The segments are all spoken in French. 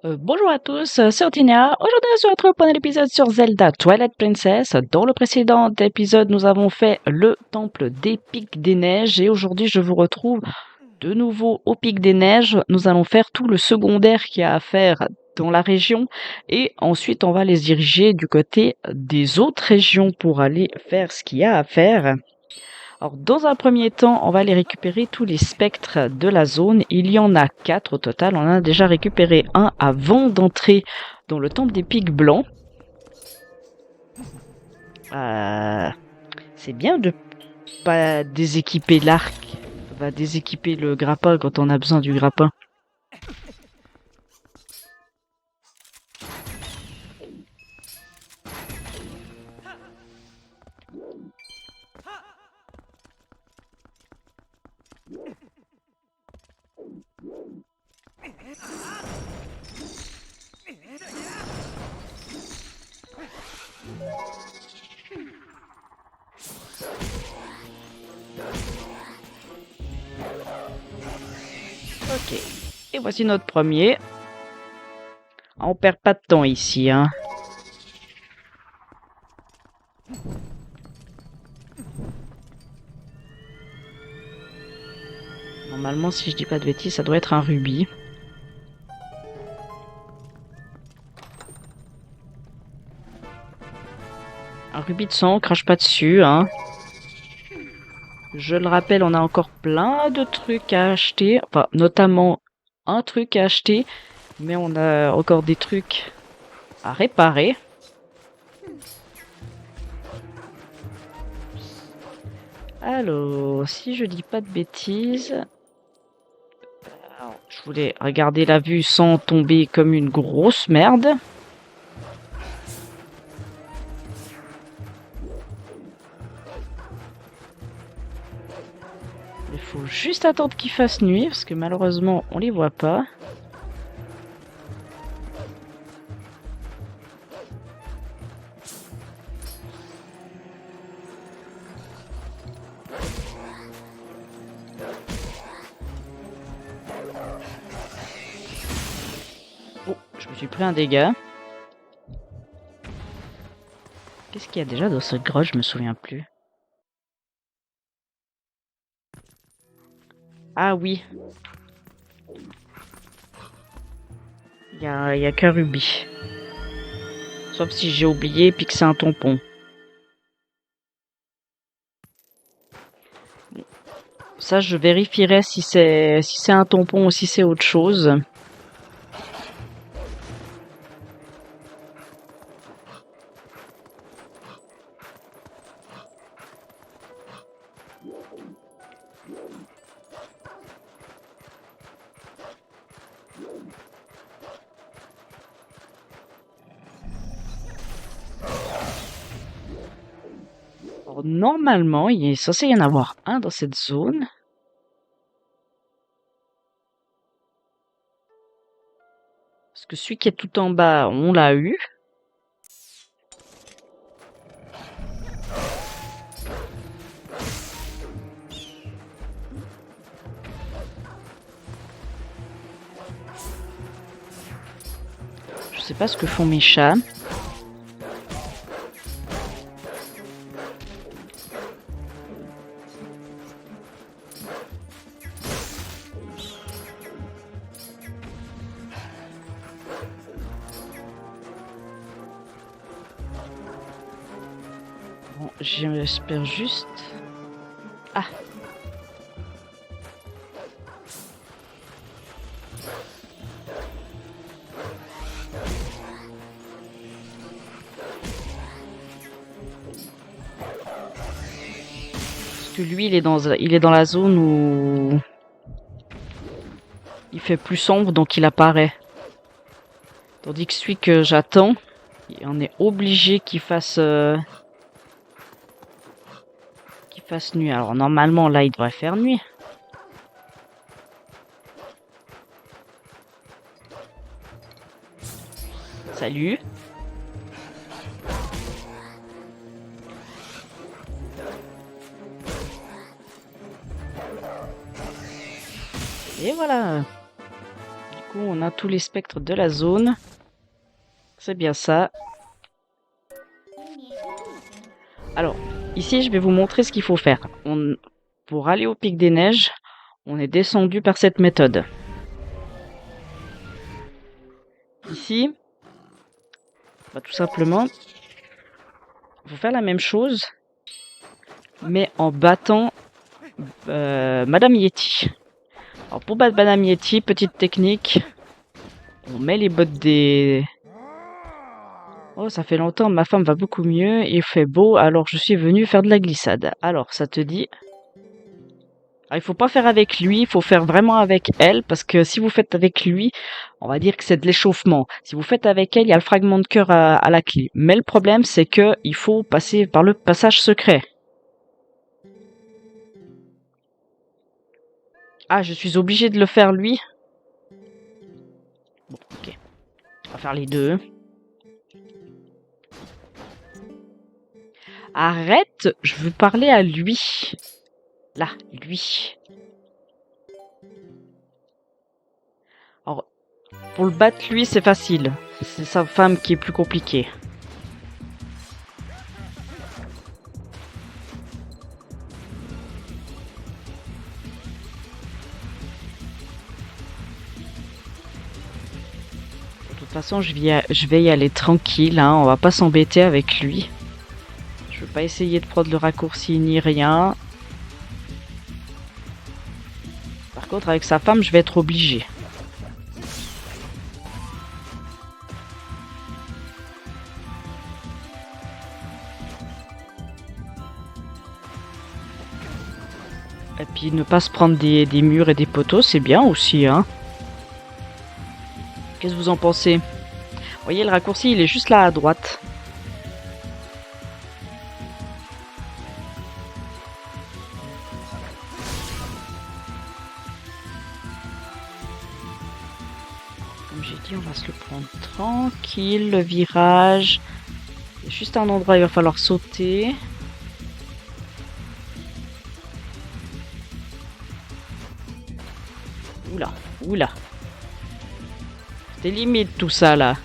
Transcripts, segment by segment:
Bonjour à tous, c'est Ortinia. Aujourd'hui, on se retrouve pour un épisode sur Zelda Twilight Princess. Dans le précédent épisode, nous avons fait le temple des Pics des Neiges et aujourd'hui, je vous retrouve de nouveau au Pic des Neiges. Nous allons faire tout le secondaire qu'il y a à faire dans la région et ensuite, on va les diriger du côté des autres régions pour aller faire ce qu'il y a à faire. Alors, dans un premier temps, on va aller récupérer tous les spectres de la zone. Il y en a 4 au total. On en a déjà récupéré un avant d'entrer dans le temple des pics blancs. Euh, c'est bien de pas déséquiper l'arc. On va déséquiper le grappin quand on a besoin du grappin. Ok. Et voici notre premier. On perd pas de temps ici, hein. Normalement, si je dis pas de bêtises, ça doit être un rubis. Un rubis de sang, on crache pas dessus, hein. Je le rappelle, on a encore plein de trucs à acheter, enfin notamment un truc à acheter, mais on a encore des trucs à réparer. Alors, si je dis pas de bêtises, je voulais regarder la vue sans tomber comme une grosse merde. Il faut juste attendre qu'il fasse nuit, parce que malheureusement, on les voit pas. Oh, je me suis pris un dégât. Qu'est-ce qu'il y a déjà dans cette grotte? Je me souviens plus. Ah oui. Il y a qu'un rubis. Sauf si j'ai oublié puis que c'est un tampon. Ça, je vérifierai si c'est un tampon ou si c'est autre chose. Alors, normalement, il est censé y en avoir un dans cette zone. Parce que celui qui est tout en bas, on l'a eu. Je sais pas ce que font mes chats. Bon, j'espère juste... Ah! Parce que lui, il est dans la zone où... il fait plus sombre, donc il apparaît. Tandis que celui que j'attends, on est obligé qu'il fasse nuit. Alors normalement, là, il devrait faire nuit. Salut. Et voilà. Du coup, on a tous les spectres de la zone. C'est bien ça. Alors, ici, je vais vous montrer ce qu'il faut faire. Pour aller au pic des neiges, on est descendu par cette méthode. Ici, tout simplement, il faut faire la même chose, mais en battant Madame Yeti. Alors pour battre Madame Yeti, petite technique, on met les bottes des... Oh, ça fait longtemps, ma femme va beaucoup mieux, il fait beau, alors je suis venue faire de la glissade. Alors, ça te dit... Alors, il faut pas faire avec lui, il faut faire vraiment avec elle, parce que si vous faites avec lui, on va dire que c'est de l'échauffement. Si vous faites avec elle, il y a le fragment de cœur à la clé. Mais le problème, c'est que il faut passer par le passage secret. Ah, je suis obligée de le faire lui. Bon, ok. On va faire les deux. Arrête, je veux parler à lui. Là, lui. Alors, pour le battre, lui, c'est facile. C'est sa femme qui est plus compliquée. De toute façon, je vais y aller tranquille, hein. On va pas s'embêter avec lui. Je veux pas essayer de prendre le raccourci ni rien. Par contre, avec sa femme, je vais être obligé. Et puis ne pas se prendre des murs et des poteaux, c'est bien aussi, hein. Qu'est-ce que vous en pensez? Vous voyez, le raccourci, il est juste là à droite. Comme j'ai dit, on va se le prendre tranquille, le virage. Il y a juste un endroit où il va falloir sauter. Oula, oula. C'est limite tout ça là.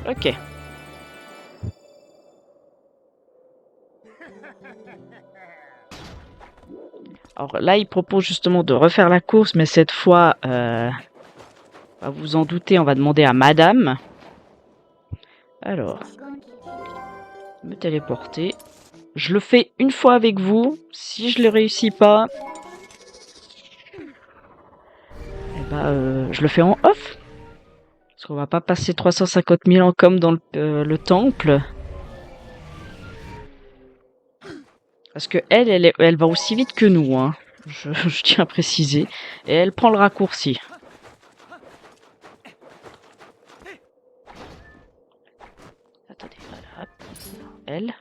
Ok. Alors là, il propose justement de refaire la course, mais cette fois, vous en doutez, on va demander à Madame. Alors, me téléporter. Je le fais une fois avec vous. Si je ne le réussis pas, je le fais en off. Parce qu'on va pas passer 350 000 ans comme dans le temple. Parce que elle va aussi vite que nous, hein. Je tiens à préciser. Et elle prend le raccourci. Attendez, voilà. Elle.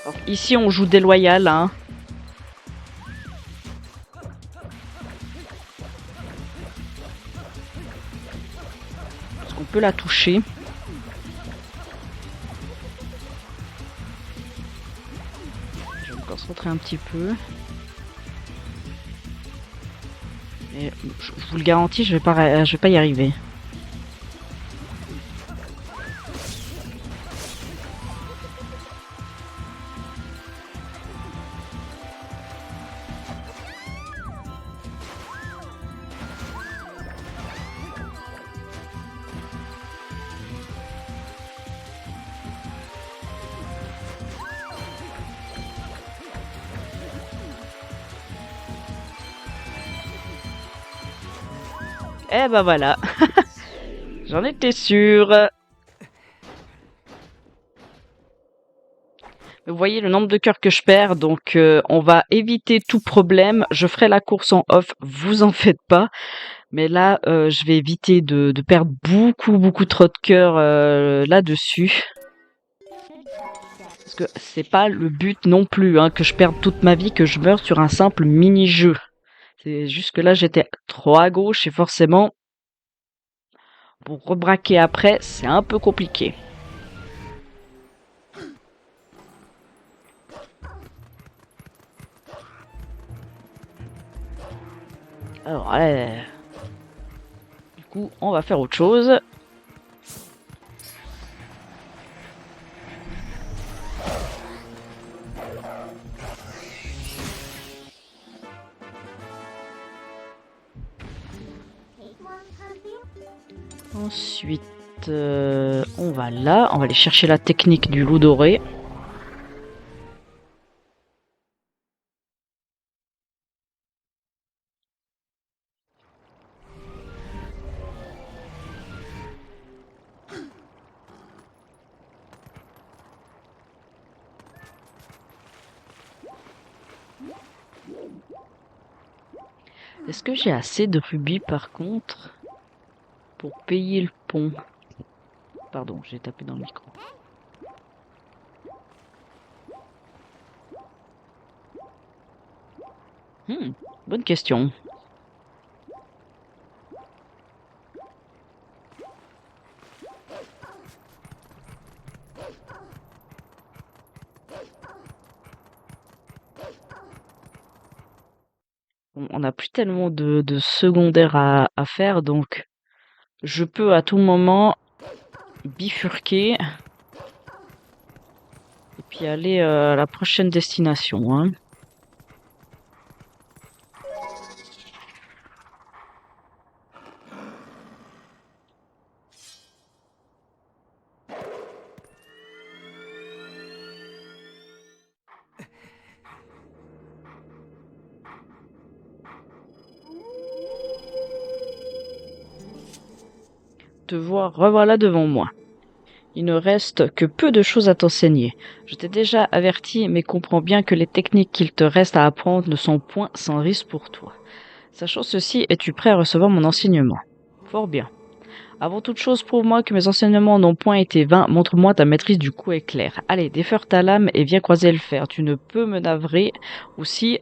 Alors, ici, on joue déloyal, hein. Parce qu'on peut la toucher. Je vais me concentrer un petit peu. Et je vous le garantis, je vais pas y arriver. Eh ben voilà. J'en étais sûre. Vous voyez le nombre de cœurs que je perds, donc on va éviter tout problème. Je ferai la course en off, vous en faites pas. Mais là, je vais éviter de perdre beaucoup trop de cœurs là-dessus. Parce que c'est pas le but non plus, hein, que je perde toute ma vie, que je meure sur un simple mini-jeu. C'est juste que là, j'étais trop à gauche et forcément, pour rebraquer après, c'est un peu compliqué. Alors, du coup, on va faire autre chose. Ensuite, on va là. On va aller chercher la technique du loup doré. Est-ce que j'ai assez de rubis par contre pour payer le pont? Pardon, j'ai tapé dans le micro. Bonne question. On n'a plus tellement de secondaires à faire, donc je peux à tout moment bifurquer et puis aller à la prochaine destination, hein. Te voir, revoilà devant moi. Il ne reste que peu de choses à t'enseigner. Je t'ai déjà averti, mais comprends bien que les techniques qu'il te reste à apprendre ne sont point sans risque pour toi. Sachant ceci, es-tu prêt à recevoir mon enseignement? Fort bien. Avant toute chose, prouve-moi que mes enseignements n'ont point été vains. Montre-moi ta maîtrise du coup éclair. Allez, déferre ta lame et viens croiser le fer. Tu ne peux me navrer. Aussi,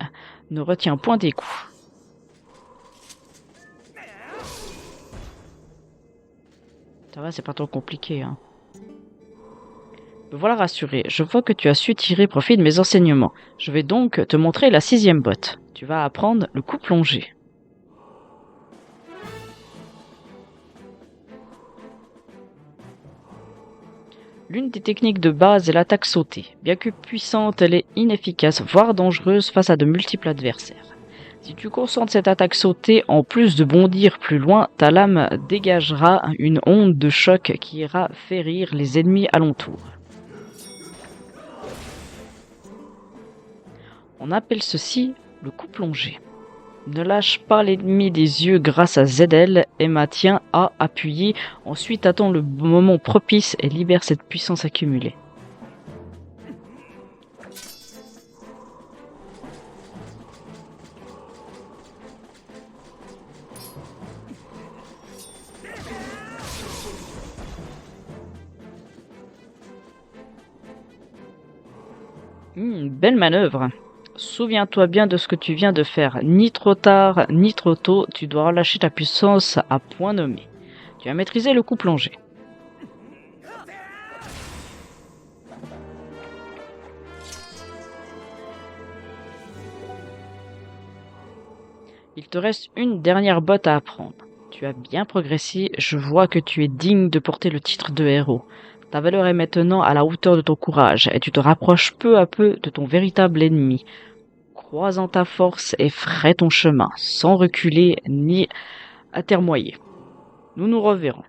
ne retiens point tes coups. Ça va, c'est pas trop compliqué, hein. Me voilà rassuré. Je vois que tu as su tirer profit de mes enseignements. Je vais donc te montrer la 6e botte. Tu vas apprendre le coup plongé. L'une des techniques de base est l'attaque sautée. Bien que puissante, elle est inefficace, voire dangereuse face à de multiples adversaires. Si tu concentres cette attaque sautée, en plus de bondir plus loin, ta lame dégagera une onde de choc qui ira férir les ennemis alentour. On appelle ceci le coup plongé. Ne lâche pas l'ennemi des yeux grâce à ZL et maintiens A appuyé. Ensuite attends le moment propice et libère cette puissance accumulée. Belle manœuvre. Souviens-toi bien de ce que tu viens de faire. Ni trop tard, ni trop tôt, tu dois relâcher ta puissance à point nommé. Tu as maîtrisé le coup plongé. Il te reste une dernière botte à apprendre. Tu as bien progressé, je vois que tu es digne de porter le titre de héros. Ta valeur est maintenant à la hauteur de ton courage, et tu te rapproches peu à peu de ton véritable ennemi. Crois en ta force et fraie ton chemin, sans reculer ni atermoyer. Nous nous reverrons.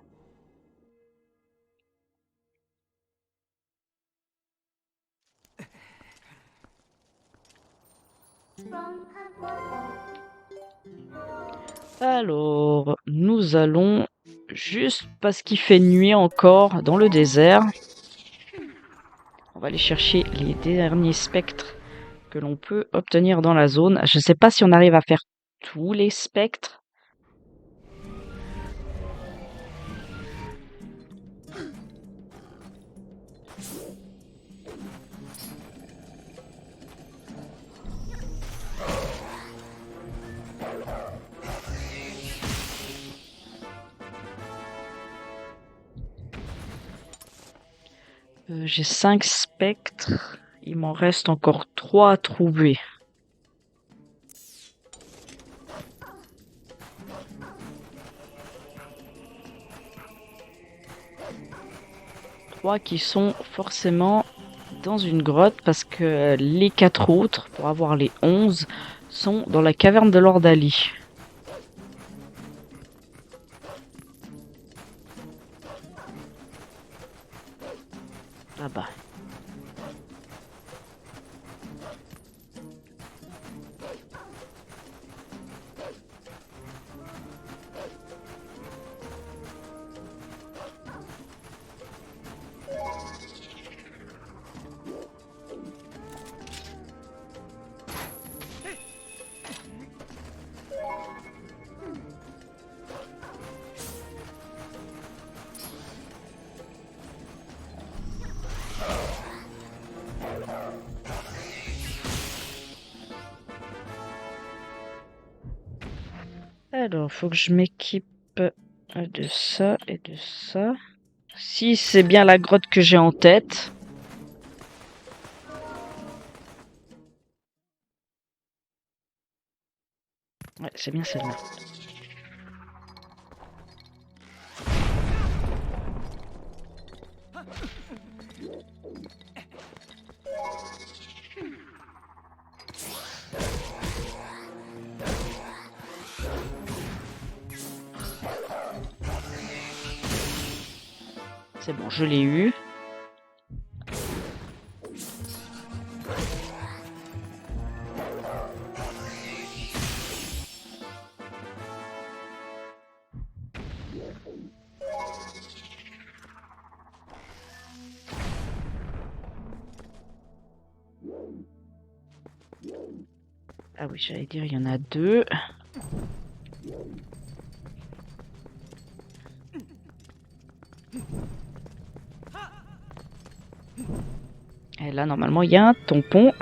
Alors, nous allons, juste parce qu'il fait nuit encore dans le désert, on va aller chercher les derniers spectres que l'on peut obtenir dans la zone. Je ne sais pas si on arrive à faire tous les spectres. J'ai 5 spectres. Il m'en reste encore 3 à trouver. Trois qui sont forcément dans une grotte parce que les 4 autres, pour avoir les 11, sont dans la caverne de Lord Ali. Là-bas. Alors, faut que je m'équipe de ça et de ça. Si c'est bien la grotte que j'ai en tête. Ouais, c'est bien celle-là. C'est bon, je l'ai eu. Ah oui, j'allais dire, il y en a 2. Et là, normalement, il y a un tampon.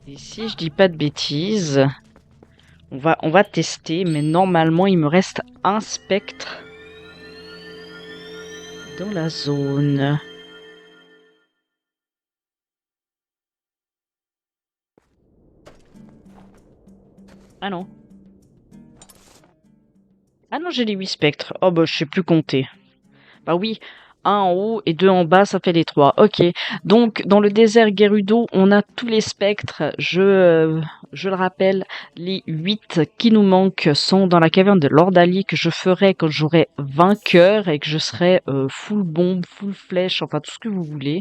Et si je dis pas de bêtises, on va tester, mais normalement, il me reste un spectre dans la zone. Ah non. Ah non, j'ai les 8 spectres. Oh bah, je sais plus compter. Bah oui, un en haut et 2 en bas, ça fait les 3. Ok. Donc, dans le désert Gerudo, on a tous les spectres. Je le rappelle, les 8 qui nous manquent sont dans la caverne de Lord Ali que je ferai quand j'aurai vainqueur et que je serai full bombe, full flèche, enfin tout ce que vous voulez.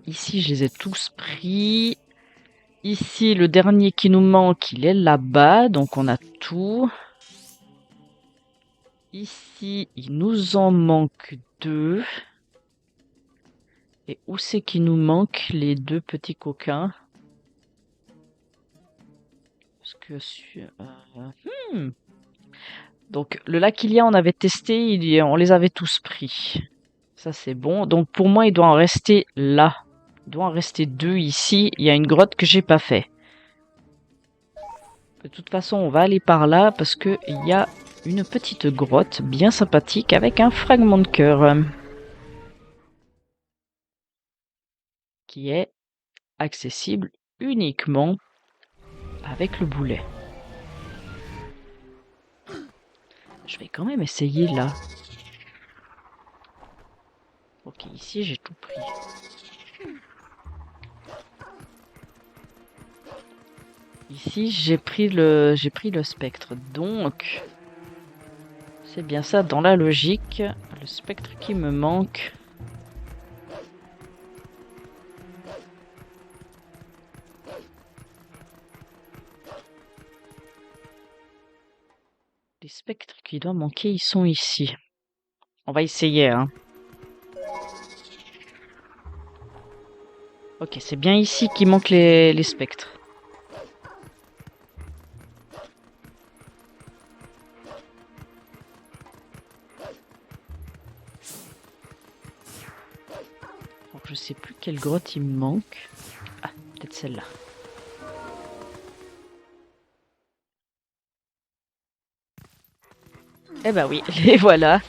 Ici, je les ai tous pris. Ici, le dernier qui nous manque, il est là-bas, donc on a tout. Ici, il nous en manque 2. Et où c'est qu'il nous manque les 2 petits coquins? Parce que donc le Laquilia, on avait testé, on les avait tous pris. Ça c'est bon. Donc pour moi, il doit en rester là. Il doit en rester 2 ici. Il y a une grotte que j'ai pas fait. De toute façon, on va aller par là parce que il y a une petite grotte bien sympathique avec un fragment de cœur qui est accessible uniquement avec le boulet. Je vais quand même essayer là. Ok, ici j'ai tout pris. Ici j'ai pris le spectre. Donc c'est bien ça dans la logique. Le spectre qui me manque. Les spectres qui doivent manquer, ils sont ici. On va essayer, hein. Ok, c'est bien ici qu'il manque les spectres. je sais plus quelle grotte il me manque. Ah, peut-être celle-là. Eh ben oui, les voilà.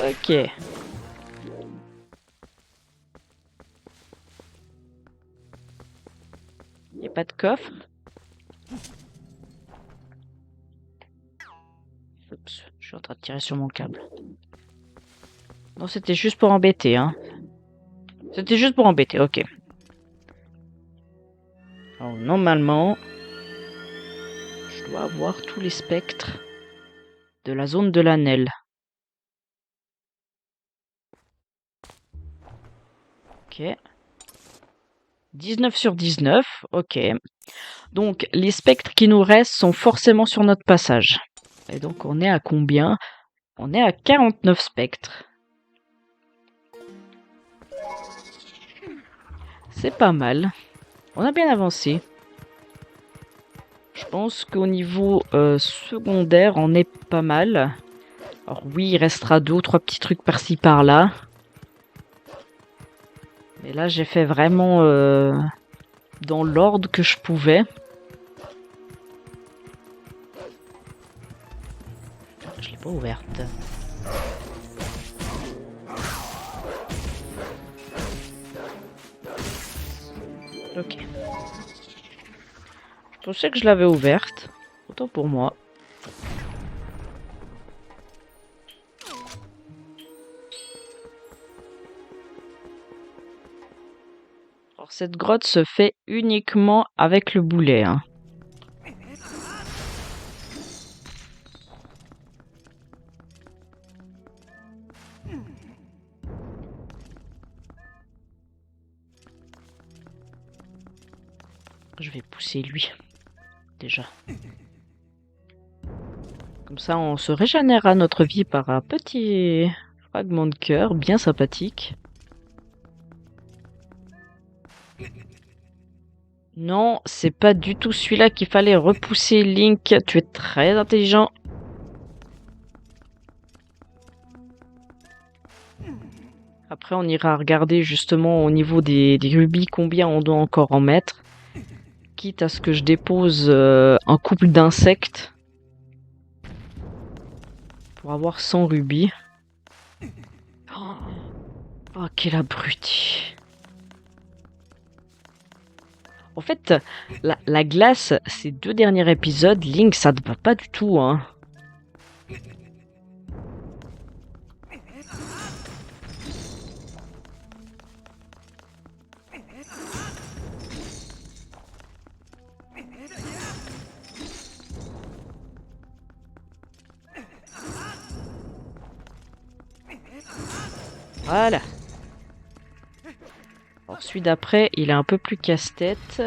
Ok. Y a pas de coffre. Oups, je suis en train de tirer sur mon câble. Non, c'était juste pour embêter, hein. C'était juste pour embêter, ok. Alors, normalement, je dois avoir tous les spectres de la zone de l'Anel. Ok. 19 sur 19, ok. Donc, les spectres qui nous restent sont forcément sur notre passage. Et donc, on est à combien? On est à 49 spectres. C'est pas mal. On a bien avancé. Je pense qu'au niveau secondaire, on est pas mal. Alors oui, il restera 2 ou 3 petits trucs par-ci par-là. Mais là, j'ai fait vraiment dans l'ordre que je pouvais. Je l'ai pas ouverte. Ok. Je pensais que je l'avais ouverte. Autant pour moi. Alors cette grotte se fait uniquement avec le boulet, hein. Je vais pousser lui, déjà. Comme ça, on se régénérera notre vie par un petit fragment de cœur bien sympathique. Non, c'est pas du tout celui-là qu'il fallait repousser, Link. Tu es très intelligent. Après, on ira regarder justement au niveau des rubis combien on doit encore en mettre. Quitte à ce que je dépose un couple d'insectes pour avoir 100 rubis. Oh, quel abruti. En fait, la glace, ces 2 derniers épisodes, Link, ça ne va pas du tout, hein. Voilà. Alors, celui d'après, il est un peu plus casse-tête.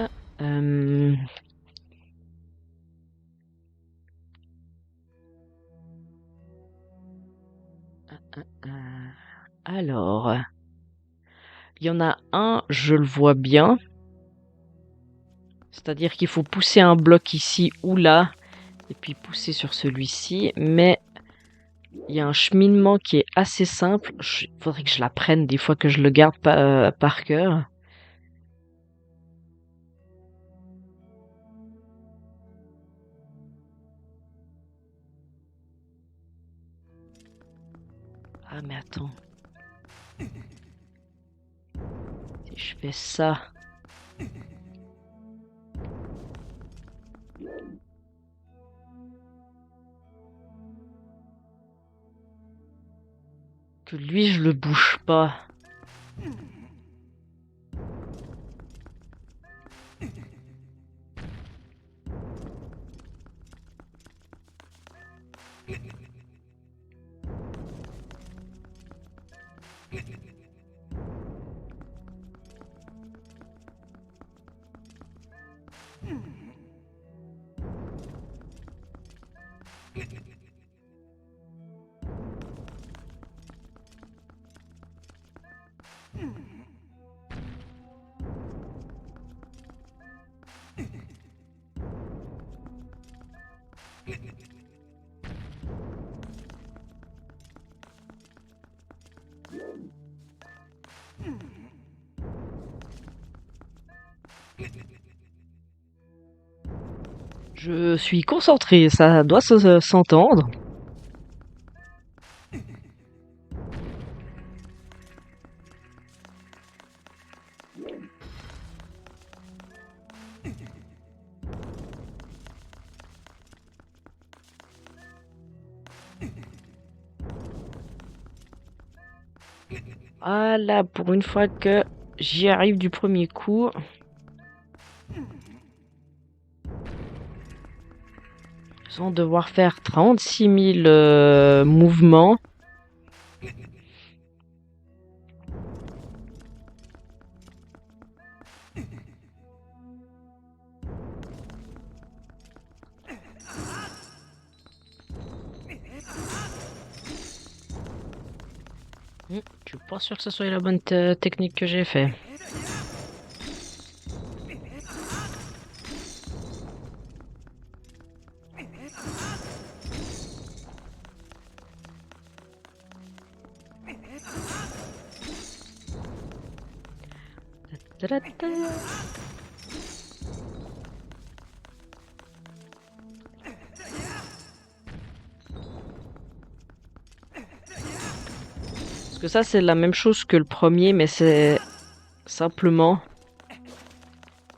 Alors, il y en a un, je le vois bien. C'est-à-dire qu'il faut pousser un bloc ici ou là, et puis pousser sur celui-ci. Mais il y a un cheminement qui est assez simple. Il faudrait que je l'apprenne des fois que je le garde par cœur. Ah mais attends. Si je fais ça... Que lui, je le bouge pas. Je suis concentré, ça doit s'entendre. Ah là, pour une fois que j'y arrive du premier coup. Sans devoir faire 36 000 mouvements. Je suis pas sûr que ce soit la bonne technique que j'ai fait. Ta-da-da. Parce que ça, c'est la même chose que le premier, mais c'est simplement...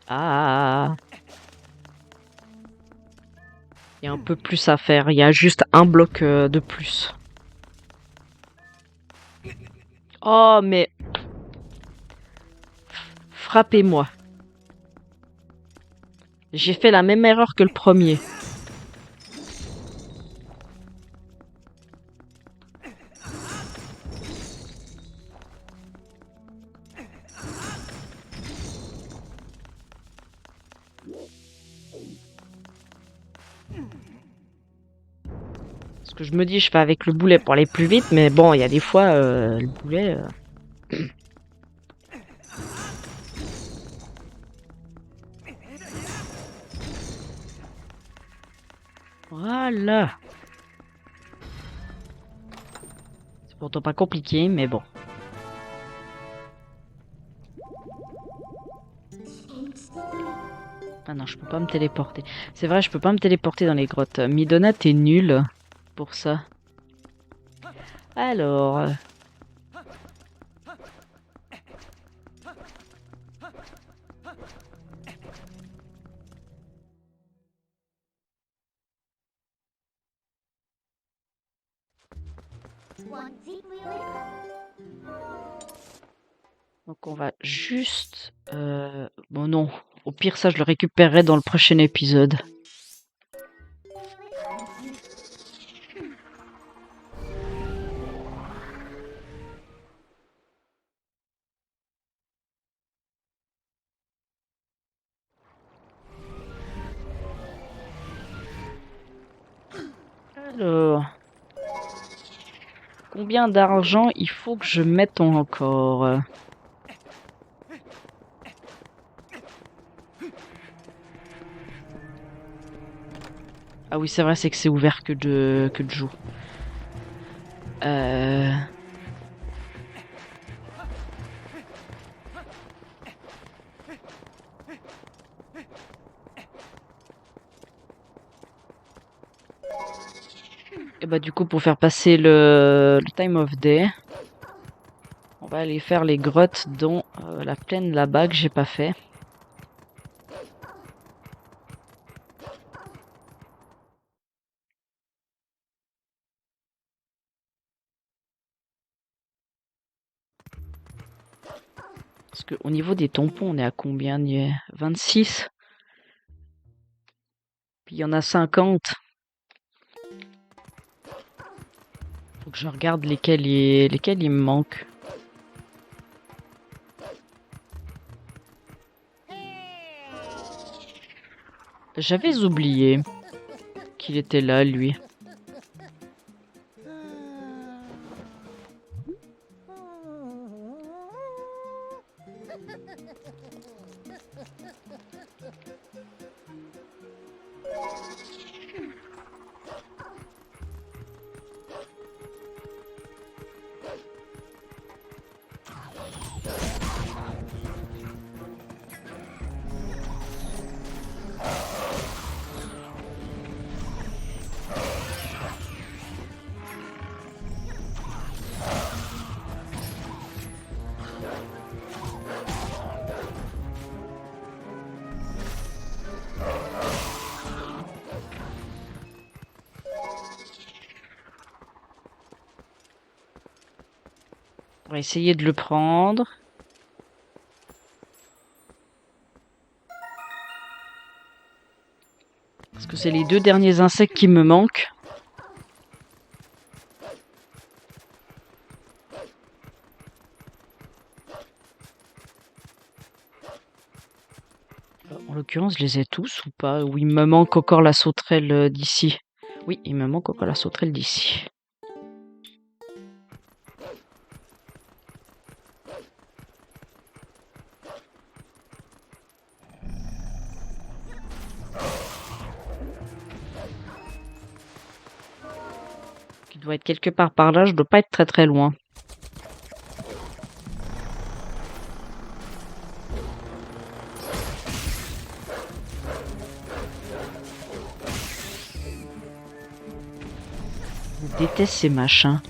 Ah, il y a un peu plus à faire. Il y a juste un bloc de plus. Oh, mais... Frappez-moi. J'ai fait la même erreur que le premier. Parce que je me dis, je fais avec le boulet pour aller plus vite, mais bon, il y a des fois, le boulet... Voilà. C'est pourtant pas compliqué, mais bon. Ah non, je peux pas me téléporter. C'est vrai, je peux pas me téléporter dans les grottes. Midona, t'es nul pour ça. Alors... Donc on va juste... Bon non, au pire ça je le récupérerai dans le prochain épisode. Alors... Combien d'argent il faut que je mette encore? Ah oui, c'est vrai, c'est que c'est ouvert que de jour. Et bah du coup, pour faire passer le time of day, on va aller faire les grottes dans la plaine là-bas que j'ai pas fait. Parce qu'au niveau des tampons, on est à combien? 26. Puis il y en a 50. Faut que je regarde lesquels il me manque. J'avais oublié qu'il était là, lui. On va essayer de le prendre. Parce que c'est les 2 derniers insectes qui me manquent. En l'occurrence, je les ai tous ou pas? Ou il me manque encore la sauterelle d'ici? Oui, il me manque encore la sauterelle d'ici. Qui doit être quelque part par là, je dois pas être très très loin. Je déteste ces machins.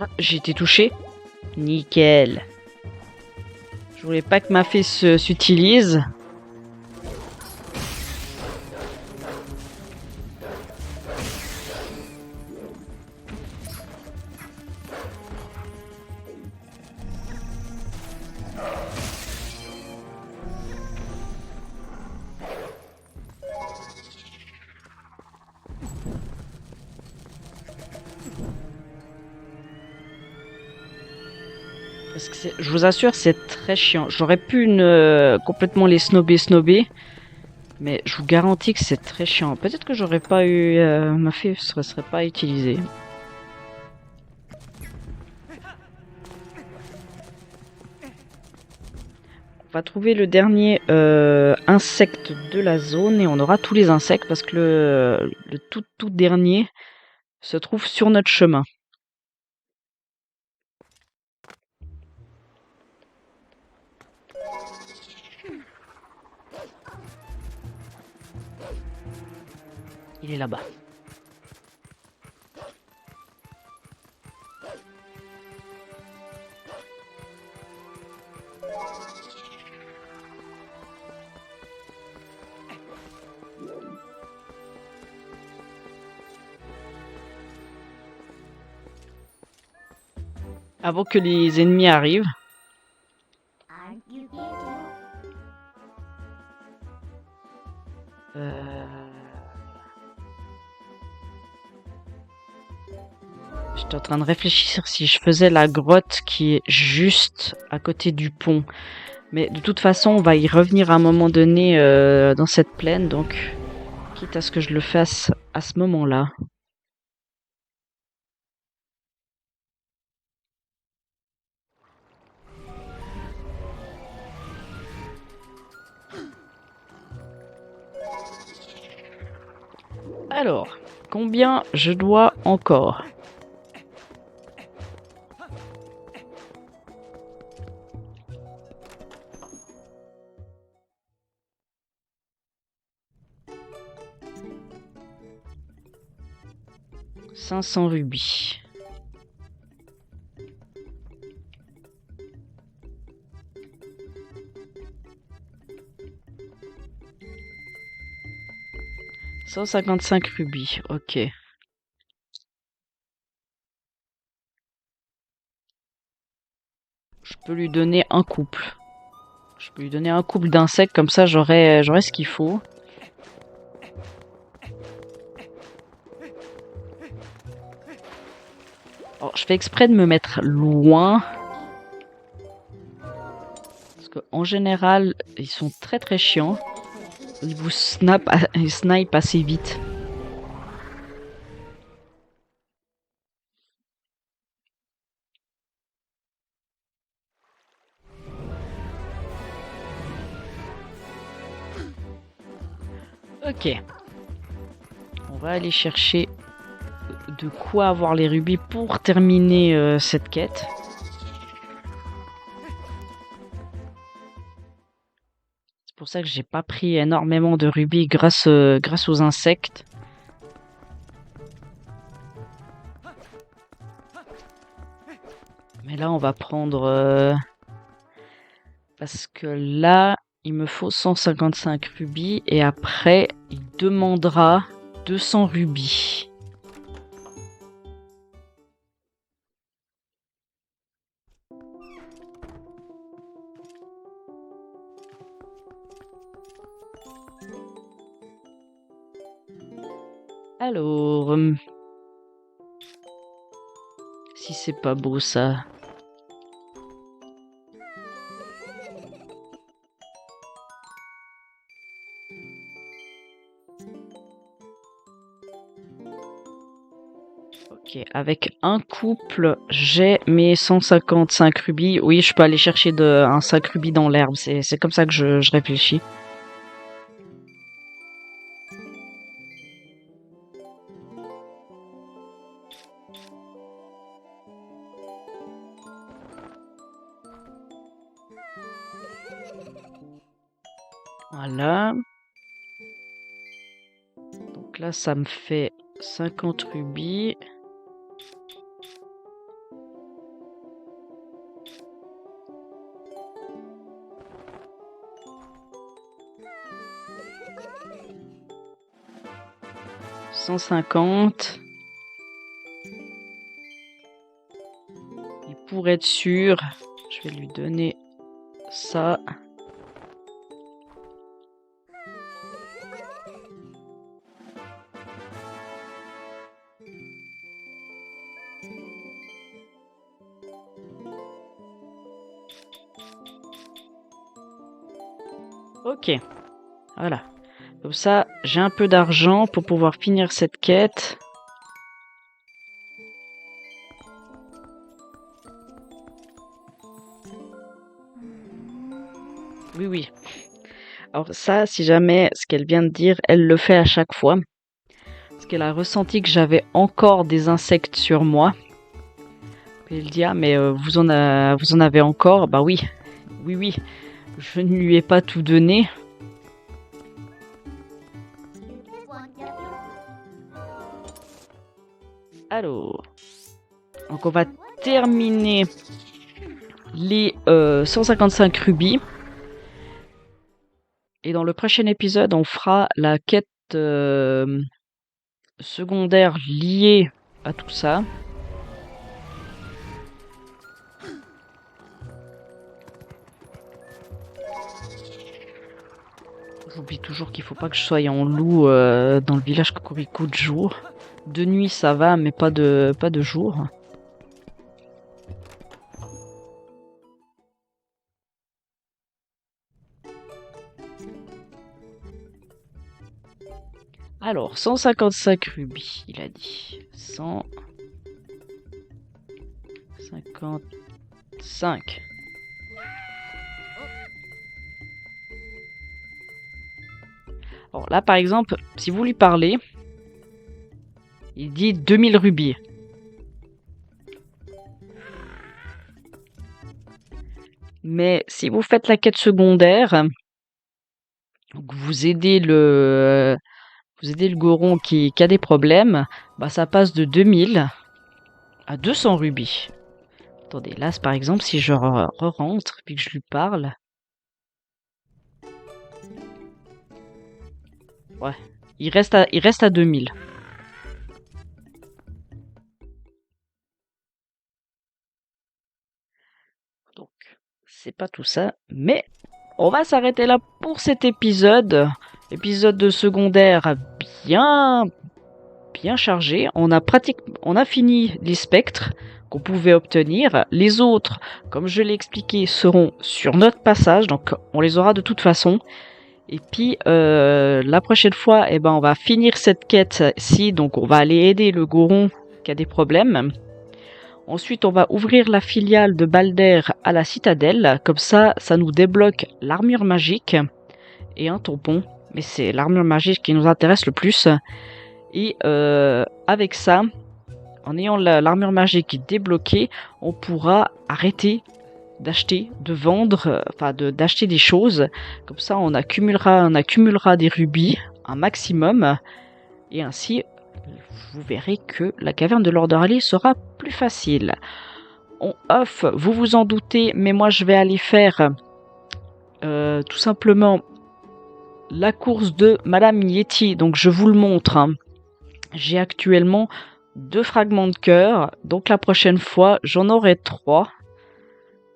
Ah, j'ai été touché. Nickel. Je voulais pas que ma fée s'utilise. Parce que je vous assure, c'est très chiant. J'aurais pu complètement les snobber. Mais je vous garantis que c'est très chiant. Peut-être que j'aurais pas eu... ma fée serait pas utilisée. On va trouver le dernier insecte de la zone et on aura tous les insectes parce que le tout dernier se trouve sur notre chemin. Il est là-bas. Avant que les ennemis arrivent. J'étais en train de réfléchir si je faisais la grotte qui est juste à côté du pont. Mais de toute façon, on va y revenir à un moment donné dans cette plaine, donc quitte à ce que je le fasse à ce moment-là. Alors, combien je dois encore ? « 500 rubis. » « 155 rubis, ok. Je peux lui donner un couple. Je peux lui donner un couple d'insectes, comme ça j'aurai ce qu'il faut. Alors, je fais exprès de me mettre loin. Parce qu'en général, ils sont très très chiants. Ils vous snipe assez vite. Ok. On va aller chercher de quoi avoir les rubis pour terminer cette quête. C'est pour ça que j'ai pas pris énormément de rubis grâce aux insectes. Mais là, on va prendre... parce que là, il me faut 155 rubis. Et après, il demandera 200 rubis. Alors... si c'est pas beau, ça... Ok, avec un couple, j'ai mes 155 rubis. Oui, je peux aller chercher un 5 rubis dans l'herbe. C'est comme ça que je réfléchis. Voilà. Donc là, ça me fait 50 rubis. « 150. Et pour être sûr, je vais lui donner ça. Ok, voilà. Comme ça, j'ai un peu d'argent pour pouvoir finir cette quête. Oui, oui. Alors ça, si jamais ce qu'elle vient de dire, elle le fait à chaque fois. Parce qu'elle a ressenti que j'avais encore des insectes sur moi. Et elle dit, ah mais vous en avez encore? Bah oui, oui, oui. Je ne lui ai pas tout donné. Alors, donc on va terminer les 155 rubis. Et dans le prochain épisode, on fera la quête secondaire liée à tout ça. J'oublie toujours qu'il faut pas que je sois en loup dans le village Cocorico de jour. De nuit ça va, mais pas de jour. Alors, 155 rubis, il a dit. 155. Alors là, par exemple, si vous lui parlez, il dit 2000 rubis. Mais si vous faites la quête secondaire, donc vous aidez le Goron qui a des problèmes, bah ça passe de 2000 à 200 rubis. Attendez, là par exemple, si je rentre puis que je lui parle, ouais, il reste à 2000. Donc, c'est pas tout ça, mais on va s'arrêter là pour cet épisode. Épisode de secondaire bien chargé. On a fini les spectres. qu'on pouvait obtenir. Les autres, comme je l'ai expliqué, seront sur notre passage, donc on les aura de toute façon. Et puis la prochaine fois, on va finir cette quête-ci, donc on va aller aider le Goron qui a des problèmes. Ensuite, on va ouvrir la filiale de Balder à la citadelle, comme ça nous débloque l'armure magique et un tampon, mais c'est l'armure magique qui nous intéresse le plus. Et avec ça, en ayant l'armure magique débloquée, on pourra arrêter d'acheter, de vendre, d'acheter des choses. Comme ça, on accumulera des rubis, un maximum, et ainsi, vous verrez que la caverne de Lord Raleigh sera plus facile. En off, vous vous en doutez, mais moi je vais aller faire tout simplement la course de Madame Yeti. Donc je vous le montre. Hein. J'ai actuellement 2 fragments de cœur, donc la prochaine fois j'en aurai 3.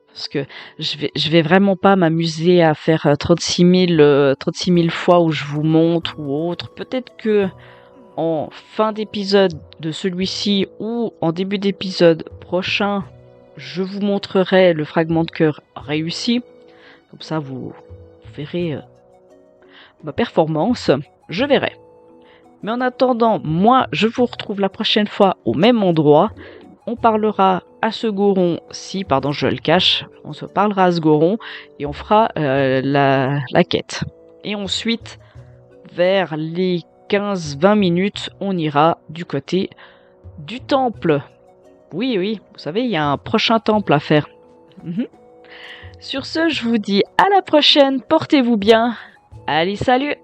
Parce que je vais vraiment pas m'amuser à faire 36 000 fois où je vous montre ou autre. Peut-être que en fin d'épisode de celui-ci ou en début d'épisode prochain, je vous montrerai le fragment de cœur réussi. Comme ça, vous verrez ma performance. Je verrai. Mais en attendant, moi, je vous retrouve la prochaine fois au même endroit. On parlera à ce Goron, je le cache, on se parlera à ce Goron et on fera la quête. Et ensuite, vers les 15-20 minutes, on ira du côté du temple. Oui, vous savez, il y a un prochain temple à faire. Sur ce, je vous dis à la prochaine, portez-vous bien. Allez, salut!